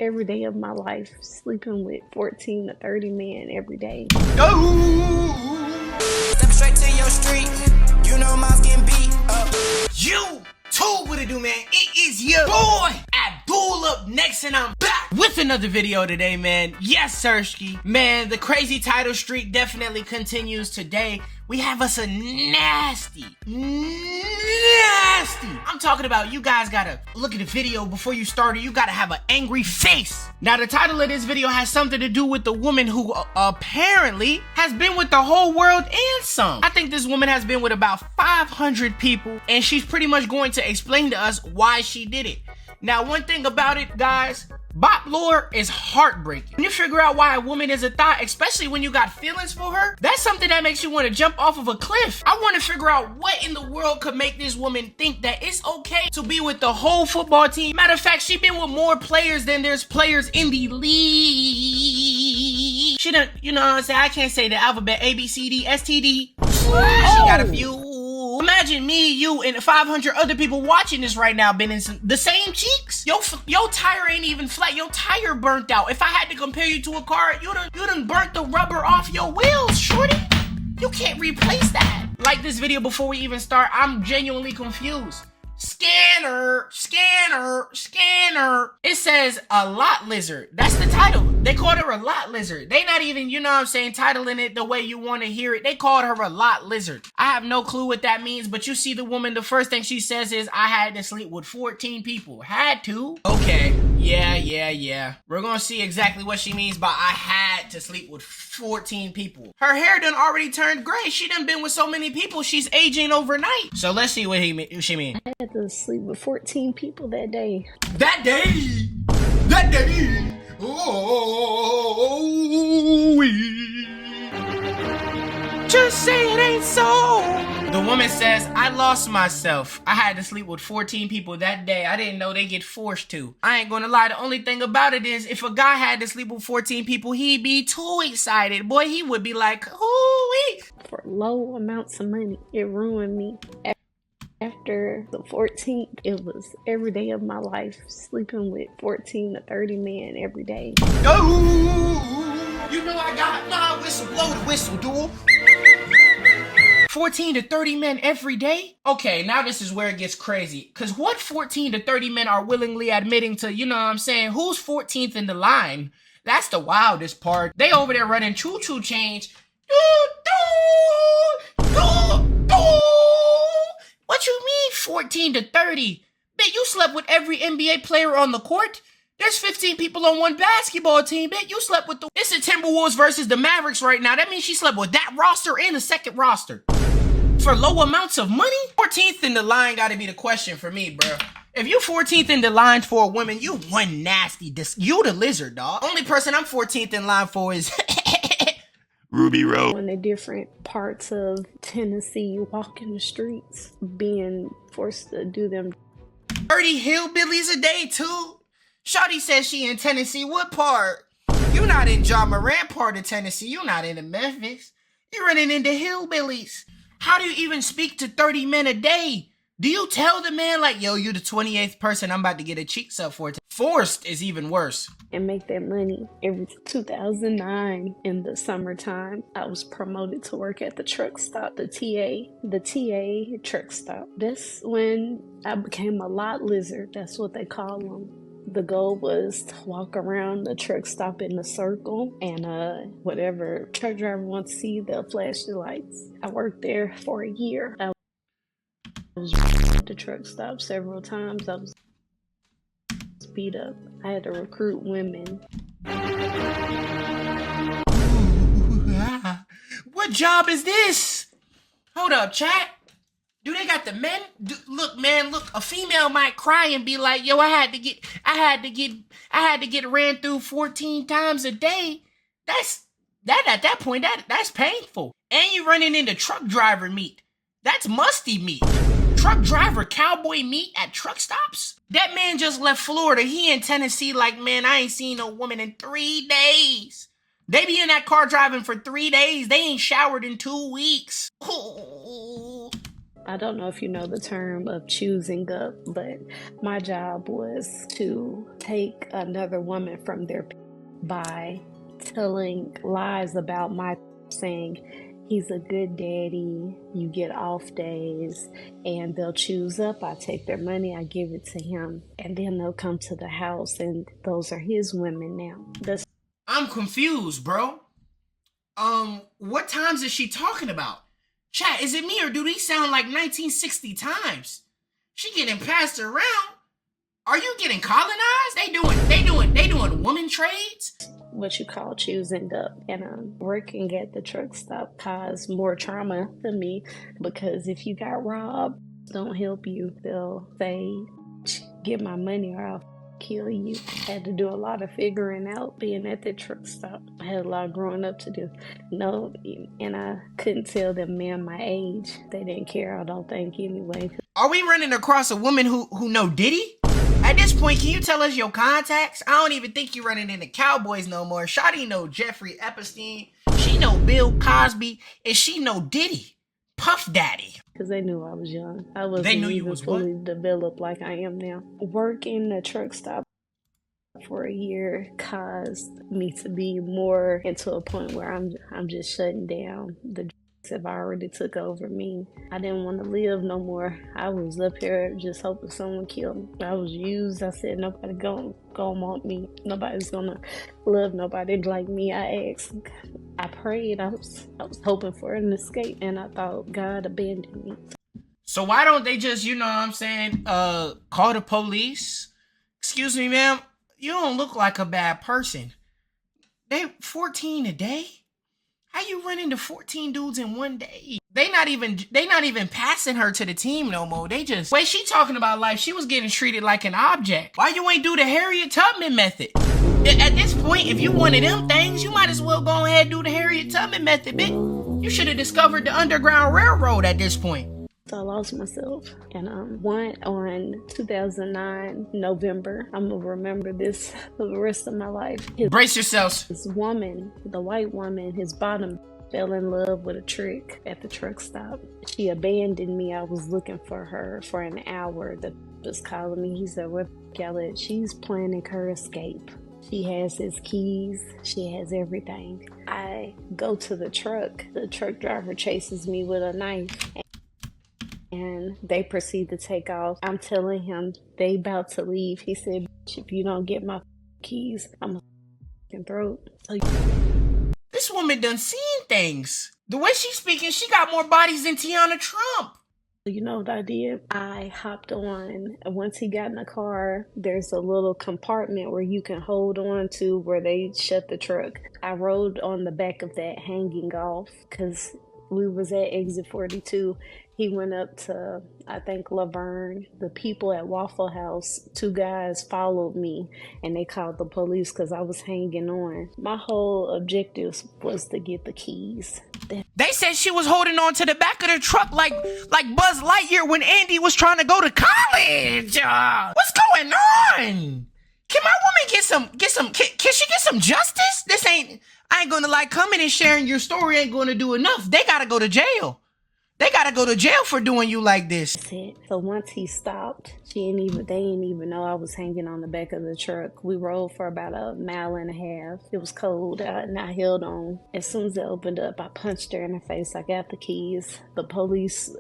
every day of my life sleeping with 14 to 30 men every day. Go! Step straight to your street. You know my skin beat up. You too, what it do, man? It is your boy Abdul up next, and I'm back with another video today, man. Yes, Sirski. Man, the crazy title streak definitely continues today. We have us a nasty. I'm talking about you guys gotta look at the video before you start it. You gotta have an angry face. Now, the title of this video has something to do with the woman who apparently has been with the whole world and some. I think this woman has been with about 500 people, and she's pretty much going to explain to us why she did it. Now, one thing about it, guys, bop lore is heartbreaking. When you figure out why a woman is a thought, especially when you got feelings for her, that's something that makes you want to jump off of a cliff. I want to figure out what in the world could make this woman think that it's okay to be with the whole football team. Matter of fact, she's been with more players than there's players in the league. She done, you know what I'm saying? I can't say the alphabet A, B, C, D, S, T, D. She got a few. Imagine me, you, and 500 other people watching this right now been in the same cheeks. Your tire ain't even flat. Your tire burnt out. If I had to compare you to a car, you done burnt the rubber off your wheels, shorty. You can't replace that. Like this video before we even start, I'm genuinely confused. Scanner. It says a lot lizard. That's the title. They called her a lot lizard. They not even, you know what I'm saying, titling it the way you want to hear it. They called her a lot lizard. I have no clue what that means, but you see the woman, the first thing she says is, I had to sleep with 14 people. Had to? Okay. Yeah. We're gonna see exactly what she means by I had to sleep with 14 people. Her hair done already turned gray. She done been with so many people, she's aging overnight. So let's see what she mean. I had to sleep with 14 people that day. That day. Oh, just say it ain't so. The woman says, I lost myself. I had to sleep with 14 people that day. I didn't know they get forced to. I ain't gonna lie, the only thing about it is, if a guy had to sleep with 14 people, he'd be too excited. Boy, he would be like, hoo-wee. For low amounts of money, it ruined me. After the 14th, it was every day of my life sleeping with 14 to 30 men every day. Oh, you know I got my whistle. Blow the whistle, dude. 14 to 30 men every day? Okay, now this is where it gets crazy. Because what 14 to 30 men are willingly admitting to, you know what I'm saying, who's 14th in the line? That's the wildest part. They over there running choo-choo change. What you mean 14 to 30? Bet you slept with every NBA player on the court. There's 15 people on one basketball team. Bet you slept with it's the Timberwolves versus the Mavericks right now. That means she slept with that roster and the second roster. For low amounts of money? 14th in the line gotta be the question for me, bro. If you 14th in the line for a woman, you one nasty. You the lizard, dog. Only person I'm 14th in line for is Ruby Road. In the different parts of Tennessee, walking the streets, being forced to do them 30 hillbillies a day, too. Shawty says she in Tennessee. What part? You not in John Moran part of Tennessee. You not in Memphis. You running into hillbillies. How do you even speak to 30 men a day? Do you tell the man like, yo, you the 28th person I'm about to get a cheeks up for? Forced is even worse. And make that money. In 2009, in the summertime, I was promoted to work at the truck stop, the TA truck stop. That's when I became a lot lizard. That's what they call them. The goal was to walk around the truck stop in a circle, and whatever truck driver wants to see, they'll flash the lights. I worked there for a year. I was at the truck stop several times. I was beat up. I had to recruit women. What job is this? Hold up, chat. Do they got the men? Look, man, look, a female might cry and be like, yo, I had to get ran through 14 times a day. At that point, that's painful. And you running into truck driver meat. That's musty meat. Truck driver cowboy meat at truck stops? That man just left Florida. He in Tennessee like, man, I ain't seen no woman in 3 days. They be in that car driving for 3 days. They ain't showered in 2 weeks. Ooh. I don't know if you know the term of choosing up, but my job was to take another woman from their by telling lies about my saying he's a good daddy, you get off days, and they'll choose up. I take their money, I give it to him, and then they'll come to the house, and those are his women now. I'm confused, bro. What times is she talking about? Chat, is it me or do these sound like 1960 times? She getting passed around. Are you getting colonized? They doing woman trades? What you call choosing up, and working at the truck stop caused more trauma to me, because if you got robbed, don't help you. They'll say, get my money or I'll kill you. Had to do a lot of figuring out being at the truck stop. I had a lot growing up to do. No, and I couldn't tell them man my age. They didn't care, I don't think, anyway. Are we running across a woman who know Diddy? At this point, can you tell us your contacts? I don't even think you're running into cowboys no more. Shawty know Jeffrey Epstein. She know Bill Cosby. And she know Diddy. Puff Daddy. Because they knew I was young. I wasn't even fully developed like I am now. Working the truck stop for a year caused me to be more into a point where I'm just shutting down. The drugs have already took over me. I didn't want to live no more. I was up here just hoping someone killed me. I was used. I said nobody gonna want me. Nobody's gonna love nobody like me. I asked. I prayed. I was hoping for an escape, and I thought God abandoned me. So why don't they just, you know what I'm saying, call the police? Excuse me, ma'am. You don't look like a bad person. They 14 a day? How you run into 14 dudes in one day? They not even passing her to the team no more. They just, wait, she talking about life. She was getting treated like an object. Why you ain't do the Harriet Tubman method? At this point, if you wanted them things, you might as well go ahead and do the Harriet Tubman method, bitch. You should have discovered the Underground Railroad at this point. So I lost myself, and went on 2009 November. I'm gonna remember this for the rest of my life. Brace yourselves. This woman, the white woman, his bottom, fell in love with a trick at the truck stop. She abandoned me. I was looking for her for an hour. The was calling me. He said, "What, Khaled? She's planning her escape. She has his keys. She has everything." I go to the truck. The truck driver chases me with a knife, and they proceed to take off. I'm telling him they about to leave. He said, "If you don't get my keys, I'm gonna throat." So this woman done seen things. The way she's speaking, she got more bodies than Tiana Trump. you know what I did? I hopped on. Once he got in the car, there's a little compartment where you can hold on to where they shut the truck. I rode on the back of that hanging off because we was at exit 42. He went up to, I think, Laverne. The people at Waffle House, 2 guys followed me, and they called the police because I was hanging on. My whole objective was to get the keys. They said she was holding on to the back of the truck like Buzz Lightyear when Andy was trying to go to college. What's going on? Can my woman get some? Can she get some justice? I ain't gonna lie. Coming and sharing your story ain't gonna do enough. They gotta go to jail. They gotta go to jail for doing you like this. So once he stopped, they didn't even know I was hanging on the back of the truck. We rode for about a mile and a half. It was cold, and I held on. As soon as it opened up, I punched her in the face. I got the keys. The police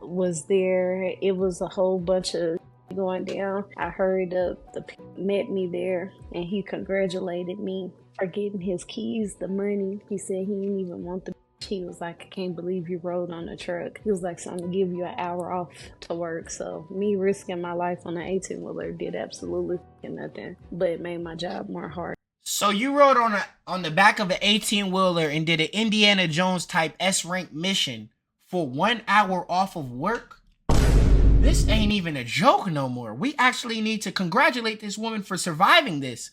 was there. It was a whole bunch of going down. I hurried up. The met me there, and he congratulated me for getting his keys, the money. He said he didn't even want the. He was like, "I can't believe you rode on the truck." He was like, "So I'm gonna give you an hour off to work." So me risking my life on an 18-wheeler did absolutely nothing, but it made my job more hard. So you rode on the back of an 18-wheeler and did an Indiana Jones type S-rank mission for 1 hour off of work? This ain't even a joke no more. We actually need to congratulate this woman for surviving this.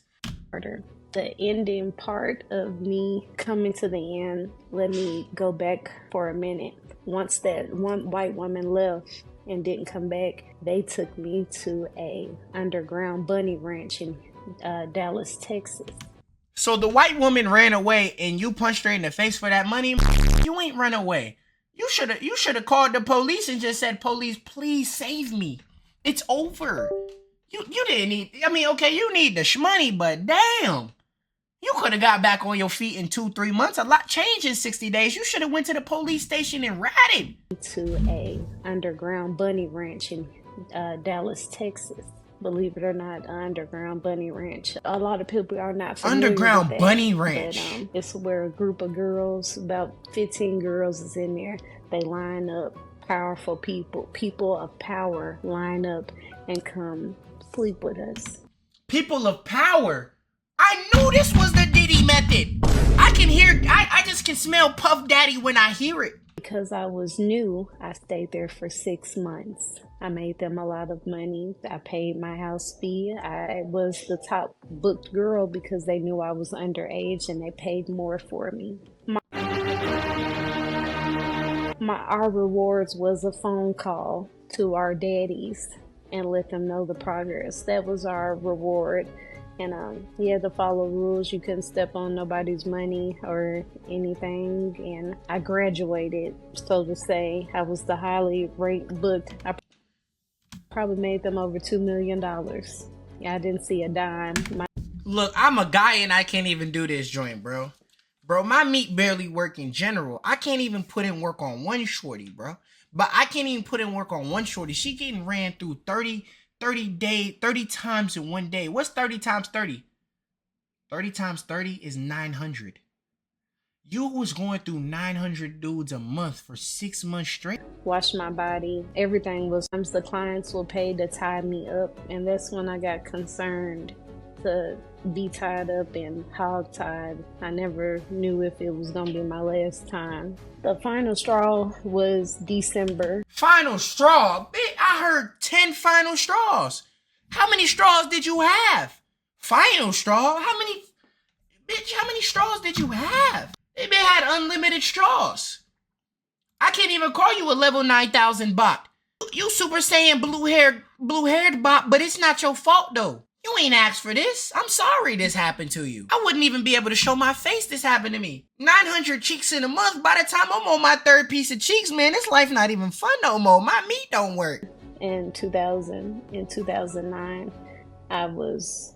The ending part of me coming to the end, let me go back for a minute. Once that one white woman left and didn't come back, they took me to a underground bunny ranch in Dallas, Texas. So the white woman ran away and you punched her in the face for that money? You ain't run away. You should have called the police and just said, "Police, please save me. It's over." You didn't need. I mean, okay, you need the money, but damn, you could have got back on your feet in 2-3 months. A lot changed in 60 days. You should have went to the police station and ratted. To a underground bunny ranch in Dallas, Texas. Believe it or not, underground bunny ranch. A lot of people are not familiar Underground with that, bunny ranch. But, it's where a group of girls, about 15 girls, is in there. They line up. Powerful people of power, line up and come sleep with us. People of power. I knew this was the Diddy method. I can hear. I just can smell Puff Daddy when I hear it. Because I was new, I stayed there for 6 months. I made them a lot of money. I paid my house fee. I was the top booked girl because they knew I was underage and they paid more for me. Our rewards was a phone call to our daddies and let them know the progress. That was our reward. And you had to follow rules. You couldn't step on nobody's money or anything. And I graduated, so to say. I was the highly ranked booked. I probably made them over $2 million. Yeah, I didn't see a dime. Look, I'm a guy and I can't even do this joint, bro. Bro, my meat barely work in general. I can't even put in work on one shorty, bro. But I can't even put in work on one shorty. She getting ran through 30 times in one day. What's 30 times 30? 30 times 30 is 900. You was going through 900 dudes a month for 6 months straight. Wash my body. Everything was. The clients will pay to tie me up. And that's when I got concerned to be tied up and hog-tied. I never knew if it was going to be my last time. The final straw was December. Final straw? Bitch, I heard 10 final straws. How many straws did you have? Final straw? How many straws did you have? They had unlimited straws. I can't even call you a level 9,000 bot. You Super Saiyan blue-haired bot, but it's not your fault though. You ain't asked for this. I'm sorry this happened to you. I wouldn't even be able to show my face this happened to me. 900 cheeks in a month. By the time I'm on my third piece of cheeks, man, this life not even fun no more. My meat don't work. In 2009, I was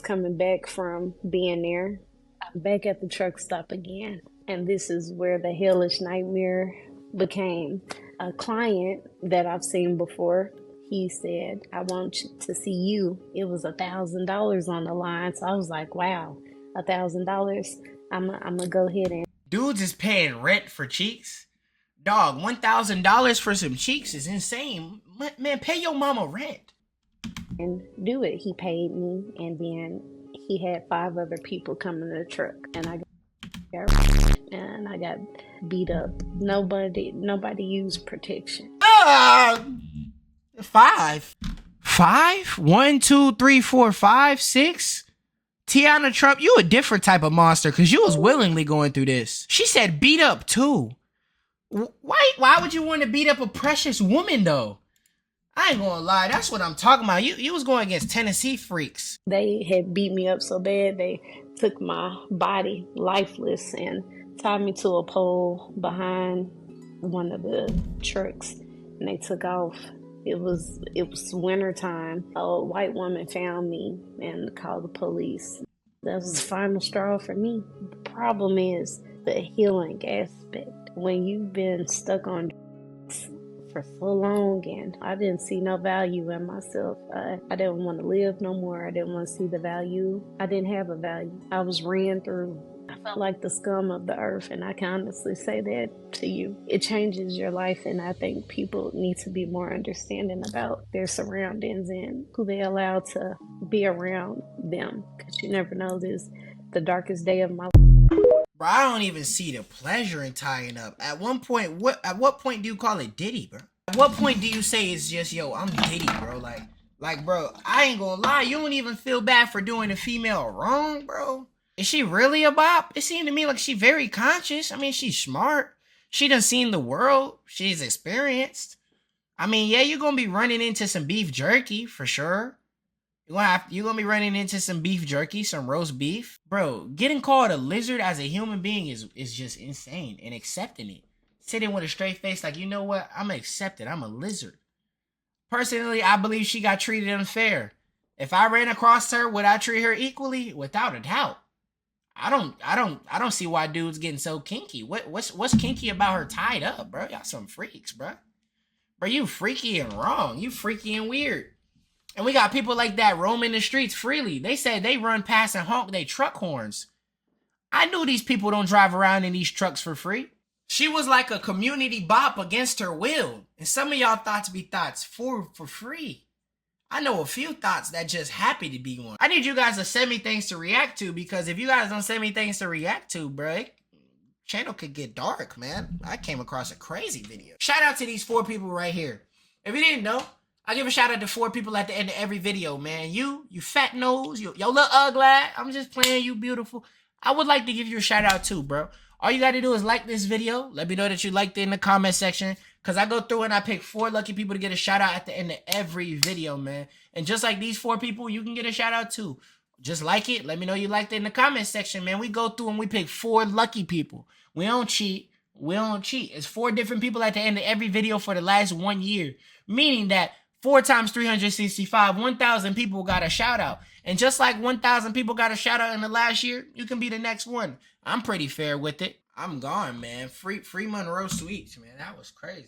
coming back from being there. I'm back at the truck stop again. And this is where the hellish nightmare became. A client that I've seen before, he said, "I want to see you." It was $1,000 on the line. So I was like, wow, $1,000. I'm gonna go ahead and. Dudes is paying rent for cheeks? Dog, $1,000 for some cheeks is insane. Man, pay your mama rent. And do it. He paid me, and then he had 5 other people come in the truck, and I got beat up. Nobody used protection. 5? 1, 2, 3, 4, 5, 6? Tiana Trump, you a different type of monster because you was willingly going through this. She said beat up too. Why would you want to beat up a precious woman though? I ain't gonna lie, that's what I'm talking about. You was going against Tennessee freaks. They had beat me up so bad they took my body lifeless and tied me to a pole behind one of the trucks, and they took off. It was winter time. A white woman found me and called the police. That was the final straw for me. The problem is the healing aspect. When you've been stuck on drugs for so long, and I didn't see no value in myself. I didn't want to live no more. I didn't want to see the value. I didn't have a value. I was ran through. I felt like the scum of the earth, and I can honestly say that to you. It changes your life, and I think people need to be more understanding about their surroundings and who they allow to be around them, because you never know, this the darkest day of my life. Bro, I don't even see the pleasure in tying up. At what point do you call it Diddy, bro? At what point do you say it's just, yo, I'm Diddy, bro? Like, bro, I ain't gonna lie, you don't even feel bad for doing a female wrong, bro? Is she really a bop? It seemed to me like she very conscious. I mean, she's smart. She done seen the world. She's experienced. I mean, yeah, you're gonna be running into some beef jerky for sure. You're gonna be running into some beef jerky, some roast beef. Bro, getting called a lizard as a human being is just insane, and accepting it. sitting with a straight face like, you know what? I'm accepted. I'm a lizard. Personally, I believe she got treated unfair. If I ran across her, would I treat her equally? Without a doubt. I don't see why dudes getting so kinky. What's kinky about her tied up, bro? Y'all some freaks, bro. Bro, you freaky and wrong. You freaky and weird. And we got people like that roaming the streets freely. They say they run past and honk their truck horns. I knew these people don't drive around in these trucks for free. She was like a community bop against her will. And some of y'all thoughts be thoughts for free. I know a few thoughts that just happy to be one. I need you guys to send me things to react to, because if you guys don't send me things to react to, bro, channel could get dark, man. I came across a crazy video. Shout out to these 4 people right here. If you didn't know, I give a shout out to 4 people at the end of every video, man. You fat nose, yo little ugly. I'm just playing, you beautiful. I would like to give you a shout out too, bro. All you gotta do is like this video. Let me know that you liked it in the comment section, because I go through and I pick 4 lucky people to get a shout out at the end of every video, man. And just like these 4 people, you can get a shout out too. Just like it. Let me know you liked it in the comment section, man. We go through and we pick 4 lucky people. We don't cheat. We don't cheat. It's 4 different people at the end of every video for the last 1 year. Meaning that 4 times 365, 1,000 people got a shout out. And just like 1,000 people got a shout out in the last year, you can be the next one. I'm pretty fair with it. I'm gone, man. Free Monroe Sweets, man. That was crazy.